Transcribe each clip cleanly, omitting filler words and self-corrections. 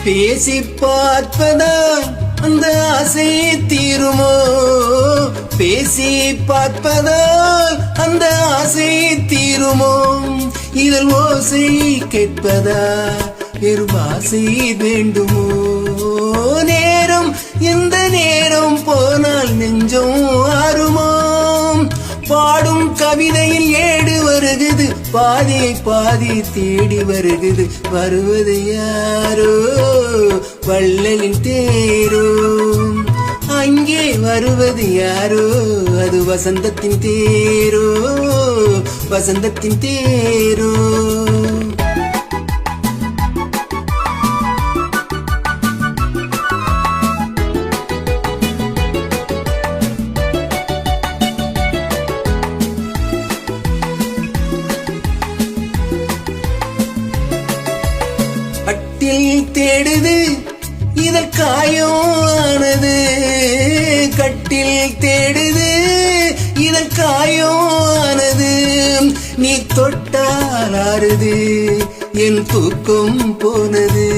பேசி பார்ப்பதால் அந்த ஆசை தீருமோ? பேசி பார்ப்பதால் அந்த ஆசை தீருமோ? இதழ் ஓசை கேட்பதா வெறும் ஆசை வேண்டுமோ? நேரம் எந்த நேரம் போனால் நெஞ்சம் ஆறுமோ? பாடும் கவிதையில் ஏடு வருகுது, பாதியை பாதி தேடி வருகுது. வருவது யாரோ வள்ளலின் தேரோ, அங்கே வருவது யாரோ அது வசந்தத்தின் தேரோ, வசந்தத்தின் தேரோ. கட்டில் தேடுது இதழ் காயானது, கட்டில் தேடுது இதழ் காயானது. நீ தொட்டால் ஆறுது என் தூக்கம் போனது.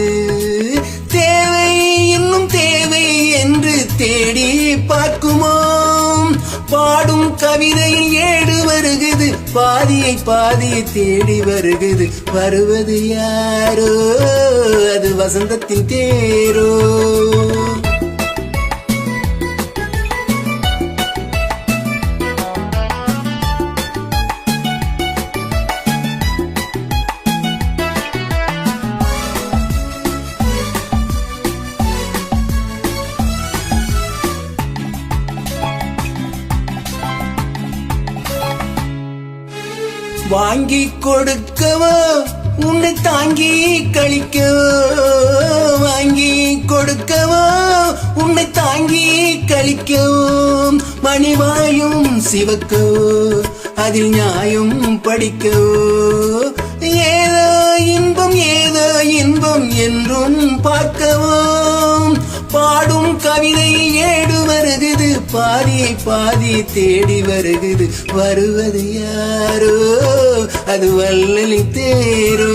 தேவை இன்னும் தேவை என்று தேடி பார்க்குமோ? பாடும் கவிதையில் ஏடு வருகுது, பாதியை பாதியை தேடி வருகுது. வருவது யாரோ அது வசந்தத்தின் தேரோ. வாங்கி கொடுக்கவோ உன்னை தாங்கி கழிக்கவோ? வாங்கி கொடுக்கவோ உன்னை தாங்கி கழிக்கவோ? மணிவாயும் சிவக்கவோ அதில் நியாயம் படிக்கவோ? ஏதோ இன்பம் என்றும் பார்க்கவோ? பாடும் கவிதையில் ஏடு வருகுது, பாதியை பாதி தேடி வருகுது. வருவது யாரோ அது வள்ளலின் தேரோ.